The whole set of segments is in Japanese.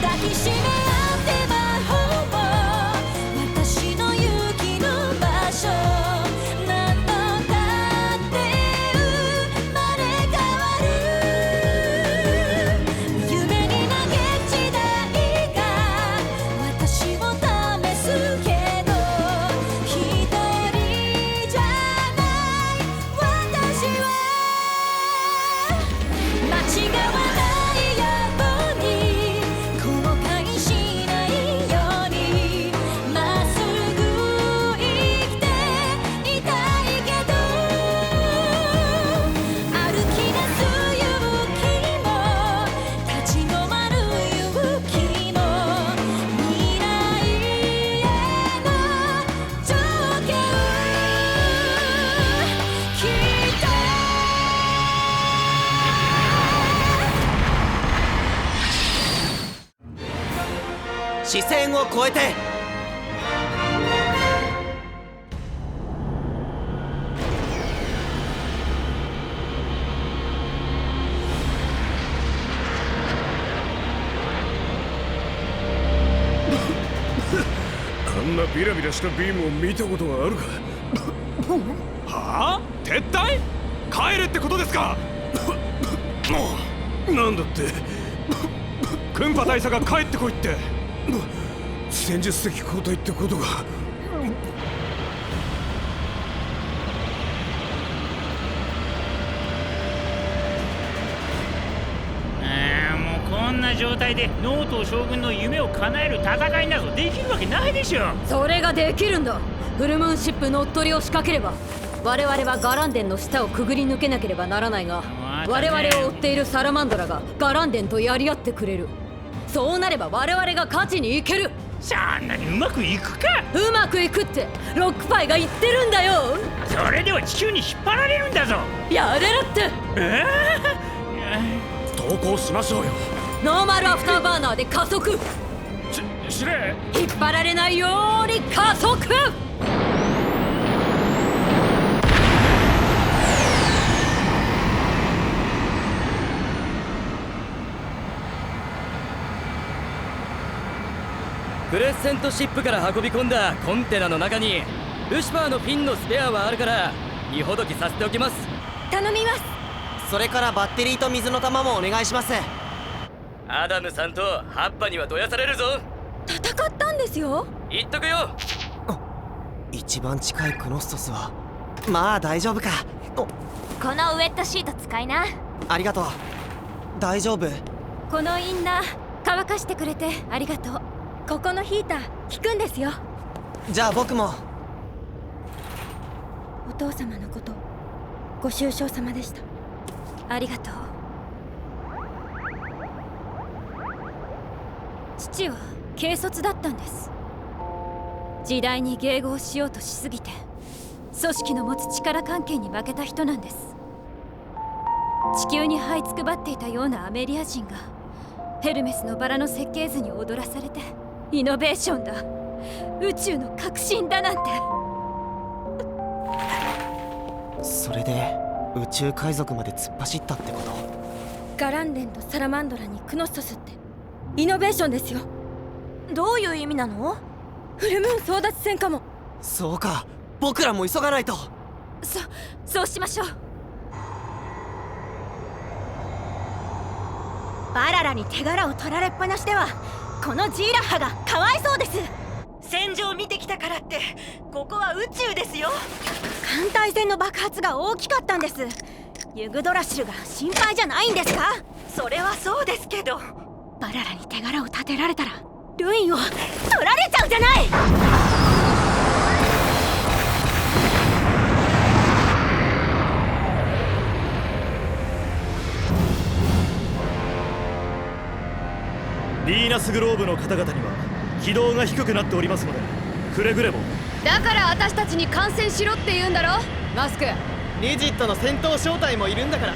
抱きしめ合って魔法を私の勇気の場所何度だって生まれ変わる夢に投げ時代が私を試すけど一人じゃない私は間違わないように後悔しないようにまっすぐ生きていたいけど歩き出す勇気も立ち止まる勇気も未来への条件きっと視線を越えて。あんなビラビラしたビームを見たことがあるか。はあ？撤退？帰れってことですか？なんだって。クンパ大佐が帰ってこいって。戦術的交代ってことか。もうこんな状態でノート将軍の夢を叶える戦いなどできるわけないでしょ。それができるんだ。フルムーンシップ乗っ取りを仕掛ければ我々はガランデンの下をくぐり抜けなければならないが、我々を追っているサラマンドラがガランデンとやり合ってくれる。そうなれば我々が勝ちにいける。そんなにうまくいくか。うまくいくってロックパイが言ってるんだよ。それでは地球に引っ張られるんだぞ。やれるって。投降しましょうよ。ノーマルアフターバーナーで加速。司令、引っ張られないように加速。クレッセントシップから運び込んだコンテナの中にルシファーのピンのスペアはあるから荷ほどきさせておきます。頼みます。それからバッテリーと水の玉もお願いします。アダムさんとハッパにはどやされるぞ。戦ったんですよ。言っとくよ。一番近いクノストスはまあ大丈夫か。このウェットシート使いな。ありがとう。大丈夫。このインナー乾かしてくれてありがとう。ここのヒーター効くんですよ。じゃあ僕も。お父様のことご愁傷様でした。ありがとう。父は軽率だったんです。時代に迎合しようとしすぎて組織の持つ力関係に負けた人なんです。地球に這いつくばっていたようなアメリア人がヘルメスのバラの設計図に踊らされてイノベーションだ、宇宙の革新だなんて。それで宇宙海賊まで突っ走ったってこと？ガランデンとサラマンドラにクノストスってイノベーションですよ。どういう意味なの？フルムーン争奪戦かも。そうか、僕らも急がないと。そうしましょう。バララに手柄を取られっぱなしではこのジーラッハがかわいそうです。戦場を見てきたからってここは宇宙ですよ。艦隊船の爆発が大きかったんです。ユグドラシルが心配じゃないんですか？それはそうですけど、バララに手柄を立てられたらルインを取られちゃうじゃない。ヴィーナスグローブの方々には軌道が低くなっておりますのでくれぐれも。だから私たちに観戦しろって言うんだろマスク。リジットの戦闘小隊もいるんだから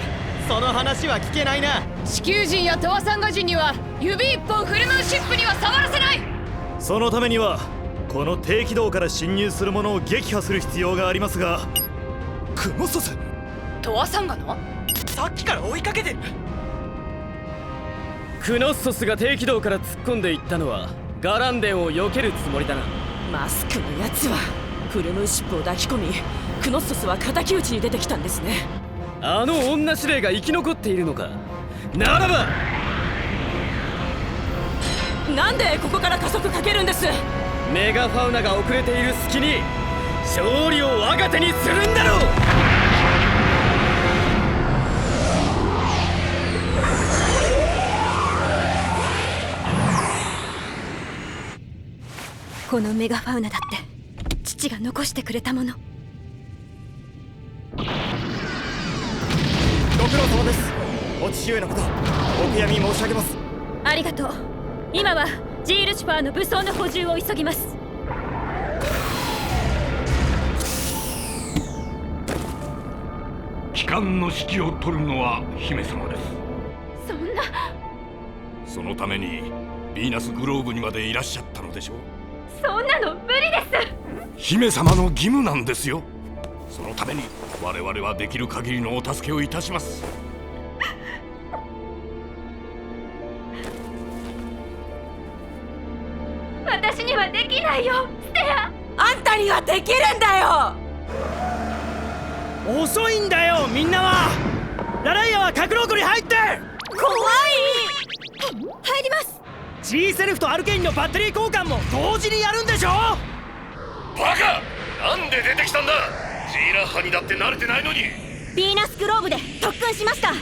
その話は聞けないな。地球人やトワサンガ人には指一本フルムーンシップには触らせない。そのためにはこの低軌道から侵入する者を撃破する必要がありますが。クノストス、トワサンガの？さっきから追いかけてる。クノッソスが低軌道から突っ込んでいったのはガランデンを避けるつもりだな。マスクのやつはフルムーンシップを抱き込み、クノッソスは敵討ちに出てきたんですね。あの女司令が生き残っているのか。ならばなんでここから加速かけるんです？メガファウナが遅れている隙に勝利を我が手にするんだろう。このメガファウナだって父が残してくれたもの。ご苦労様です。お父上のことお悔やみ申し上げます。ありがとう。今はジールシュパーの武装の補充を急ぎます。機関の指揮を取るのは姫様です。そんな。そのためにヴィーナスグローブにまでいらっしゃったのでしょう。そんなの無理です。姫様の義務なんですよ。そのために我々はできる限りのお助けをいたします。私にはできないよ、ステア。あんたにはできるんだよ。遅いんだよ、みんなは。ラライアは格納庫に入って。怖い。入ります。 G セルフとアルケインのバッテリー交換も同時にやるんでしょ。バカ！なんで出てきたんだ。ジーラッハにだって慣れてないのに。ヴィーナスグローブで特訓しました。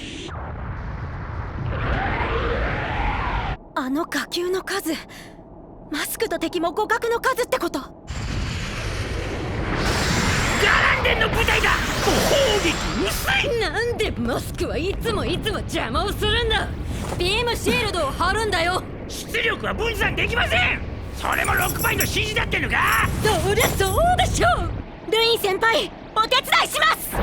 あの火球の数、マスクと敵も互角の数ってこと。ガランデンの部隊だ。攻撃薄い。なんでマスクはいつも邪魔をするんだ。ビームシールドを貼るんだよ。出力は分散できません。それも6倍の指示だってのか。そりゃそうでしょ。ルイン先輩、お手伝いします。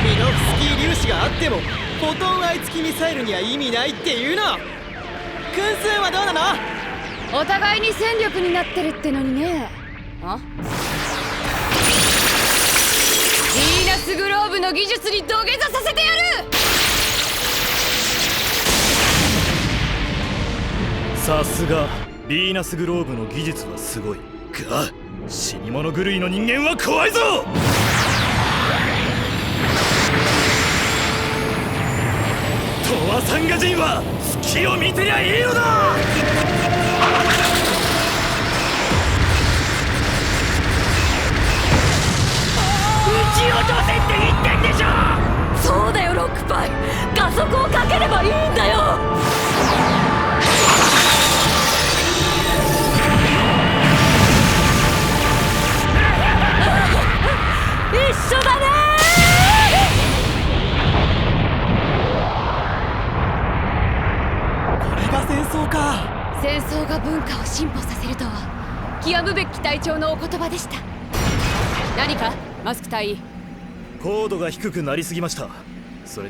ミノフスキー粒子があってもフォトン愛付きミサイルには意味ないっていうの。分数はどうなの？お互いに戦力になってるってのにね。あ？ヴィーナスグローブの技術に土下座させてやる。さすがヴィーナスグローブの技術はすごいが、死に物狂いの人間は怖いぞ。トワサンガ人は隙を見てりゃいいのだ。撃ち落とせって言ってんでしょ。そうだよロックパイ、加速をかければいいんだよ。一緒だね。これが戦争か。戦争が文化を進歩させるとは極むべき隊長のお言葉でした。何かマスク隊員。高度が低くなりすぎました。それ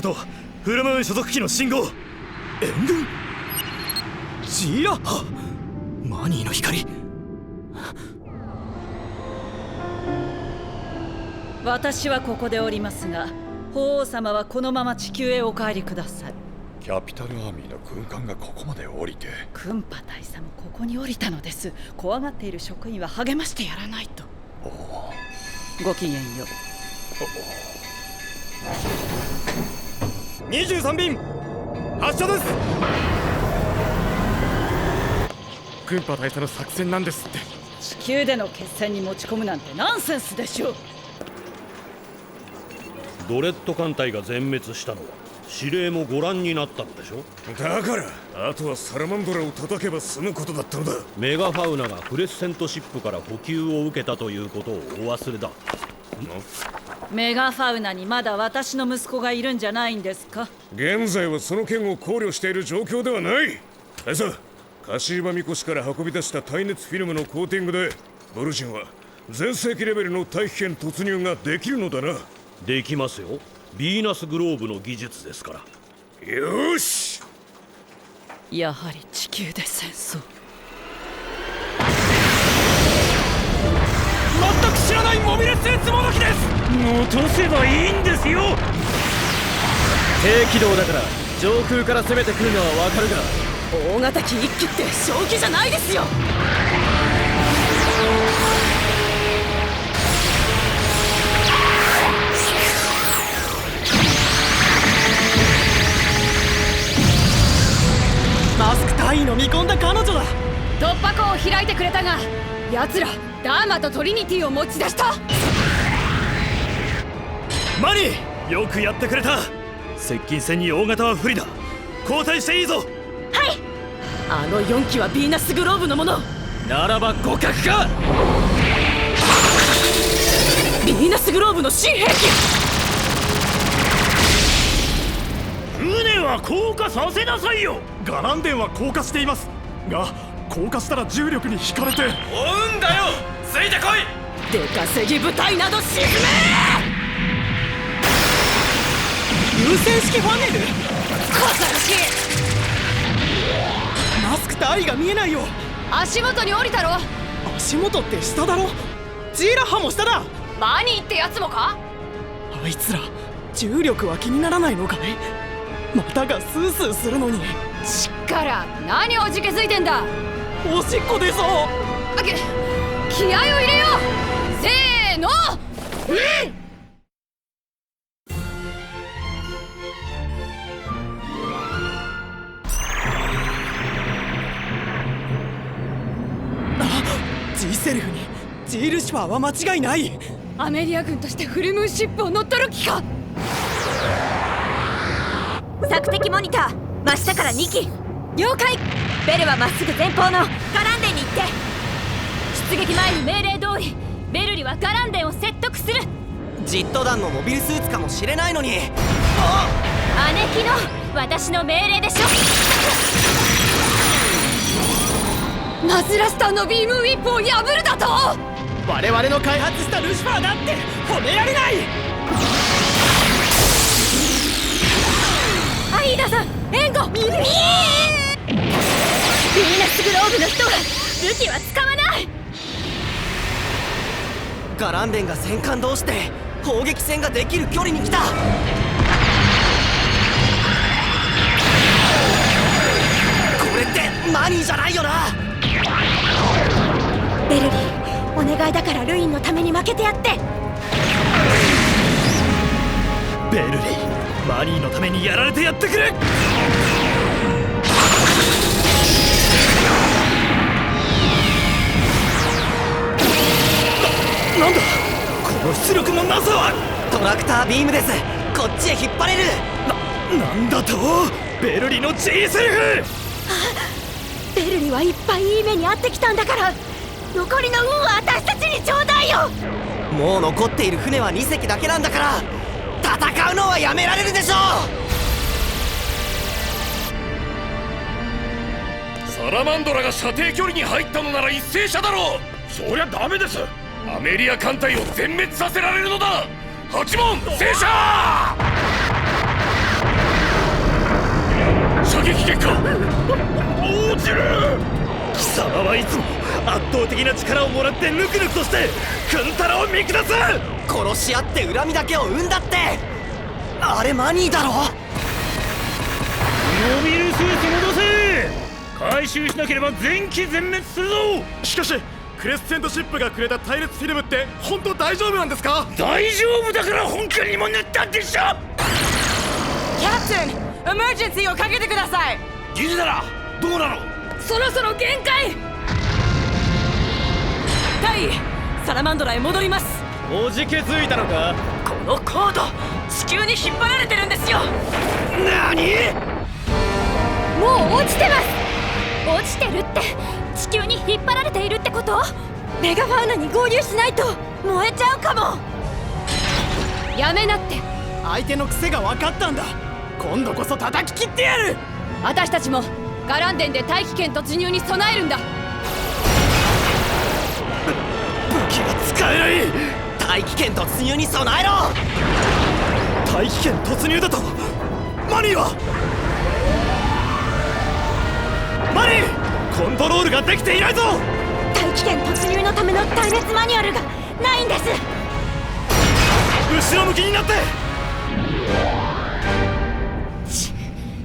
とフルムーン所属機の信号援軍。ジーラッハ、マニーの光。私はここでおりますが、法王様はこのまま地球へお帰りください。キャピタルアーミーの軍艦がここまで降りて。クンパ大佐もここに降りたのです。怖がっている職員は励ましてやらないと。ごきげんよう。23便発射です。クンパ大佐の作戦なんですって。地球での決戦に持ち込むなんてナンセンスでしょう。ドレッド艦隊が全滅したのは司令もご覧になったのでしょ。だからあとはサラマンドラを叩けば済むことだったのだ。メガファウナがクレッセントシップから補給を受けたということをお忘れだ。メガファウナにまだ私の息子がいるんじゃないんですか。現在はその件を考慮している状況ではない。大佐、カシーバミコシから運び出した耐熱フィルムのコーティングでブルジンは全盛期レベルの大気圏突入ができるのだな。できますよ。ヴィーナスグローブの技術ですから。よーし。やはり地球で戦争。全く知らないモビルスーツもどきです。落とせばいいんですよ。低軌道だから上空から攻めてくるのはわかるが、大型機一機って正気じゃないですよ。マスク大尉の見込んだ彼女だ。突破口を開いてくれたが、奴らダーマとトリニティを持ち出した。マニー、よくやってくれた。接近戦に大型は不利だ。交代していいぞ。あの4機はヴィーナスグローブのもの。ならば互角か。ヴィーナスグローブの新兵器。船は降下させなさいよ。ガランデンは降下していますが、降下したら重力に引かれて。追うんだよ、ついてこい。出稼ぎ部隊など沈め。優先式ファネル。小猿しマスク大尉が見えないよ。足元に降りたろ。足元って下だろ。ジーラハも下だ。マニーってやつもか。あいつら重力は気にならないのかい。股がスースーするのに。ちっから何をじけづいてんだ。おしっこ出そう。気合を入れよう。せーの。ジーセルフにジールシファーは間違いない。アメリア軍としてフルムーンシップを乗っ取る気か。索敵モニター真下から2機了解。ベルはまっすぐ前方のガランデンに行って。出撃前に命令通りベルリはガランデンを説得する。ジット団のモビルスーツかもしれないのに。姉貴の私の命令でしょ。マズラスターのビームウィップを破るだと。我々の開発したルシファーだって褒められない。アイーダさん援護。ヴィーナスグローブの人は武器は使わない。ガランデンが戦艦同士で砲撃戦ができる距離に来た。これってマニーじゃないよな。ベルリーお願いだからルインのために負けてやって。ベルリー、マニーのためにやられてやってくれ。なんだこの出力のなさは。トラクタービームです。こっちへ引っ張れる。なんだと。ベルリの G セルフ。ベルリはいっぱいいい目に遭ってきたんだから、残りの運は私たちにちょうだいよ。もう残っている船は2隻だけなんだから、戦うのはやめられるでしょう。サラマンドラが射程距離に入ったのなら一斉射だろう。そりゃダメです。アメリア艦隊を全滅させられるのだ。8門正射。射撃結果落ちる。貴様はいつも圧倒的な力をもらってぬくぬくとしてクンタラを見下す。殺し合って恨みだけを生んだって。あれマニーだろ。モビルスーツ戻せ。回収しなければ全機全滅するぞ。しかしクレスセントシップがくれた隊列フィルムって本当大丈夫なんですか。大丈夫だから本家にも塗ったんでしょ。キャプテン、エマージェンシーをかけてください。ギズダラどうなの。そろそろ限界。隊員、サラマンドラへ戻ります。おじけづいたのか。このコード地球に引っ張られてるんですよ。何。もう落ちてます。落ちてるって地球に引っ張られているってこと。メガファウナに合流しないと燃えちゃうかも。やめなって。相手の癖が分かったんだ。今度こそ叩き切ってやる。私たちもガランデンで大気圏突入に備えるんだ。武器が使えない。大気圏突入に備えろ。大気圏突入だと。マニーは。マニー、コントロールができていないぞ。大気圏突入のための隊列マニュアルがないんです。後ろ向きになって。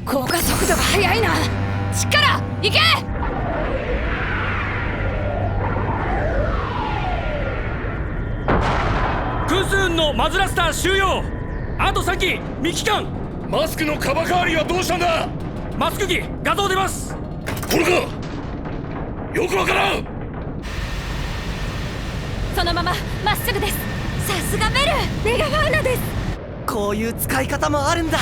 降下速度が速いな。力いけ。空数運のマズラスター終了。あと3機未帰還。マスクのカバ代わりはどうしたんだ。マスク機画像出ます。これか。よくわからん。そのまままっすぐです。さすがベル。メガファウナです。こういう使い方もあるんだ。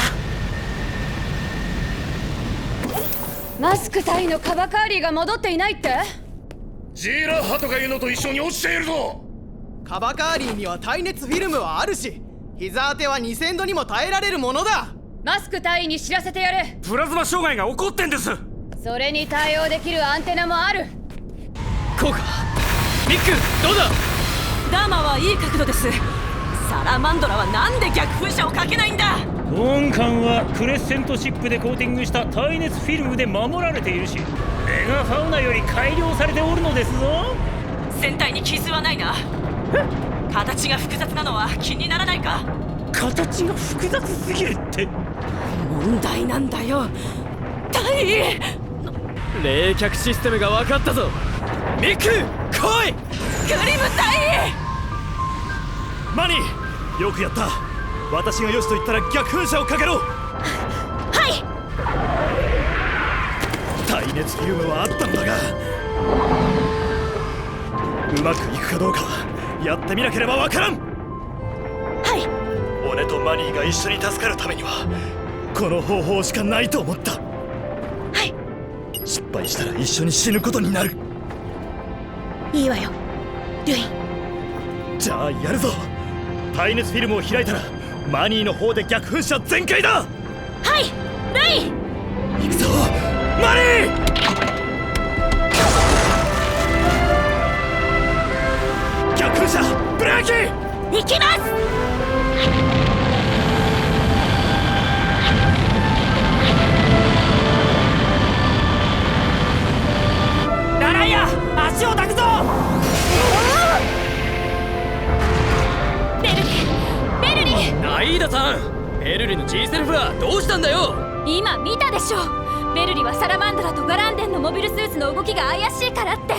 マスク隊のカバカーリーが戻っていないって。ジーラハとかいうのと一緒に落ちているぞ。カバカーリーには耐熱フィルムはあるし、膝当ては2000度にも耐えられるものだ。マスク隊員に知らせてやれ。プラズマ障害が起こってんです。それに対応できるアンテナもある。こうか。ミックどうだ。ダーマはいい角度です。サラマンドラはなんで逆噴射をかけないんだ。本艦はクレッセントシップでコーティングした耐熱フィルムで守られているし、メガファウナより改良されておるのですぞ。船体に傷はないな。形が複雑なのは気にならないか。形が複雑すぎるって。問題なんだよ大尉。冷却システムが分かったぞ。ミック来い。クリム大尉。マニーよくやった。私がよしと言ったら逆噴射をかけろ。はい。耐熱フィルムはあったのだが、うまくいくかどうかやってみなければわからん。はい。俺とマニーが一緒に助かるためにはこの方法しかないと思った。はい。失敗したら一緒に死ぬことになる。いいわよルイ。じゃあやるぞ。耐熱フィルムを開いたらマニーの方で逆噴射全開だ。はいルイ。行くぞマニー。逆噴射ブレーキ。行きます。ラライア足を抱くぞ。ベルリナイーダさん、ベルリの G セルフはどうしたんだよ。今見たでしょ。ベルリはサラマンドラとガランデンのモビルスーツの動きが怪しいからって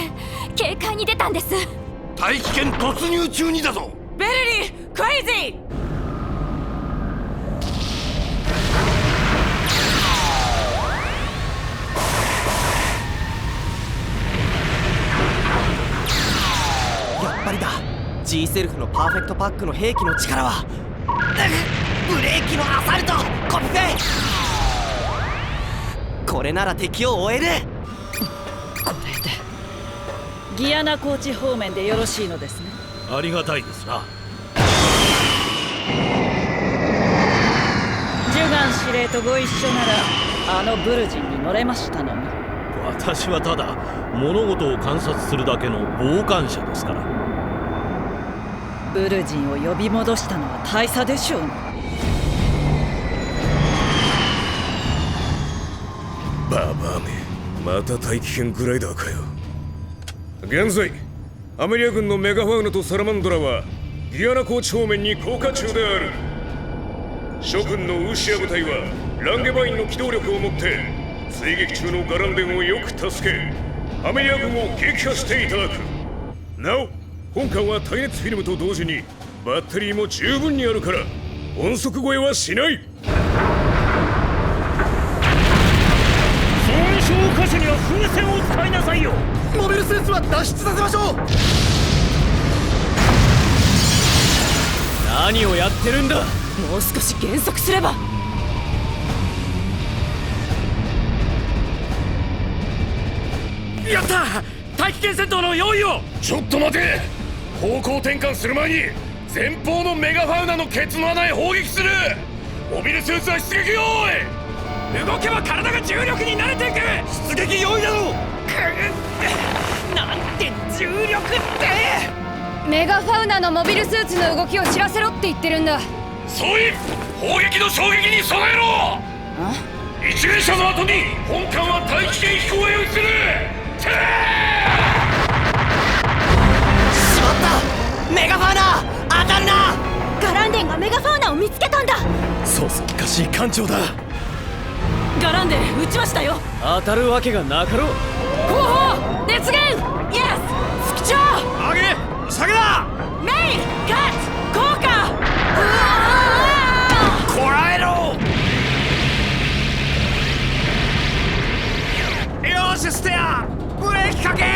警戒に出たんです。大気圏突入中にだぞ。ベルリクレイジー。やっぱりだ。 G セルフのパーフェクトパックの兵器の力はブレーキのアサルトコピペ。これなら敵を追える。これでギアナ高地方面でよろしいのですね。ありがたいですな。ジュガン司令とご一緒ならあのブルジンに乗れましたのに。私はただ物事を観察するだけの傍観者ですから。ブルジンを呼び戻したのは大差でしょうね。ババアめ、また大気圏グライダーかよ。現在アメリア軍のメガファウナとサラマンドラはギアナ高地方面に降下中である。諸君のウーシア部隊はランゲバインの機動力をもって追撃中のガランデンをよく助け、アメリア軍を撃破していただく。なお本艦は耐熱フィルムと同時にバッテリーも十分にあるから音速超えはしない。損傷箇所には風船を使いなさいよ。モビルスーツは脱出させましょう。何をやってるんだ。もう少し減速すれば。やった。大気圏戦闘の用意を。ちょっと待て。方向転換する前に前方のメガファウナのケツの穴へ砲撃する。モビルスーツは出撃用意。動けば体が重力に慣れていく。出撃用意だぞ。なんて重力って。メガファウナのモビルスーツの動きを知らせろって言ってるんだ。総員、砲撃の衝撃に備えろ。一連射の後に本艦は大気圏飛行へ移る。しまった。メガファウナ当たるな。ガランデンがメガ見つけたんだ。そうそうかしい艦長だ。ガランデン撃ちましたよ。当たるわけがなかろう。後方熱源。イエス副長。上げ下げだ。メインカット効果。こらえろ。よしステアブレーキかけ。メ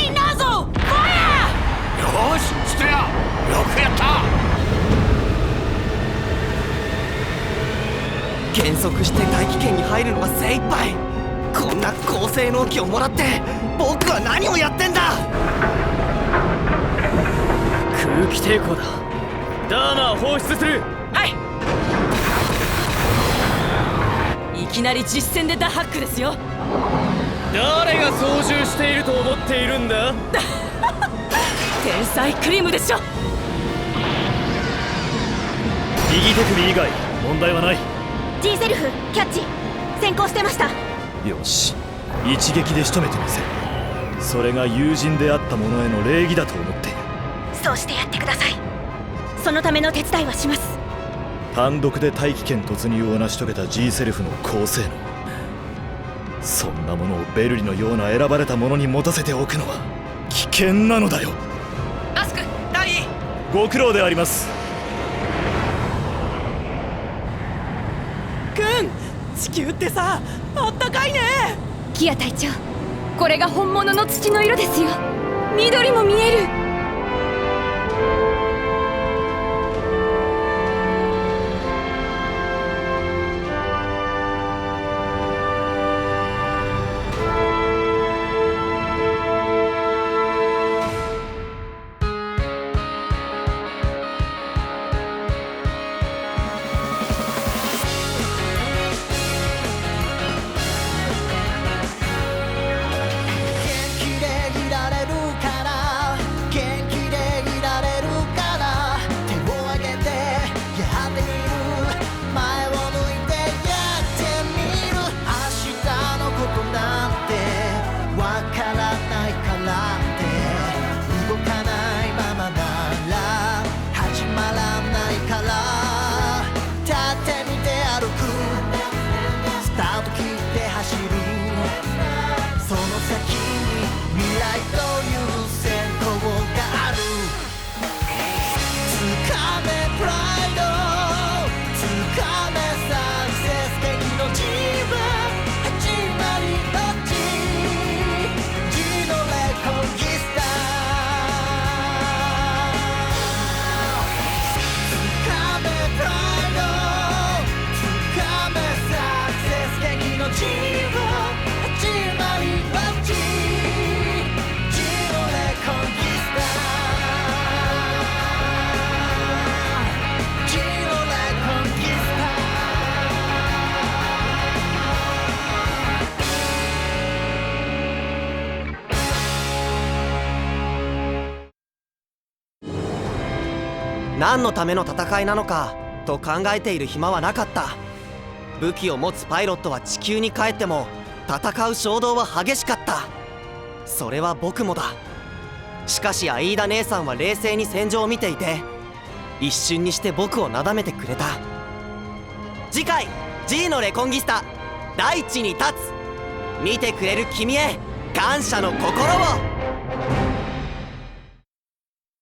インノーズルファイア。よしステアよくやった。減速して大気圏に入るのが精一杯。こんな高性能機をもらって僕は何をやってんだ。空気抵抗だ。ダーナー放出する。はい。いきなり実戦でダハックですよ。誰が操縦していると思っているんだ。天才クリームでしょ。右手首以外問題はない。 G セルフキャッチ先行してました。よし一撃で仕留めてみせる。それが友人であった者への礼儀だと思っている。そうしてやってください。そのための手伝いはします。単独で大気圏突入を成し遂げた G セルフの高性能、そんなものをベルリのような選ばれた者に持たせておくのは危険なのだよ。ラスク大尉、ご苦労であります。地球ってさあったかいね。キア隊長、これが本物の土の色ですよ。緑も見える。何のための戦いなのかと考えている暇はなかった。武器を持つパイロットは地球に帰っても戦う衝動は激しかった。それは僕もだ。しかしアイーダ姉さんは冷静に戦場を見ていて一瞬にして僕をなだめてくれた。次回 G のレコンギスタ大地に立つ。見てくれる君へ感謝の心を。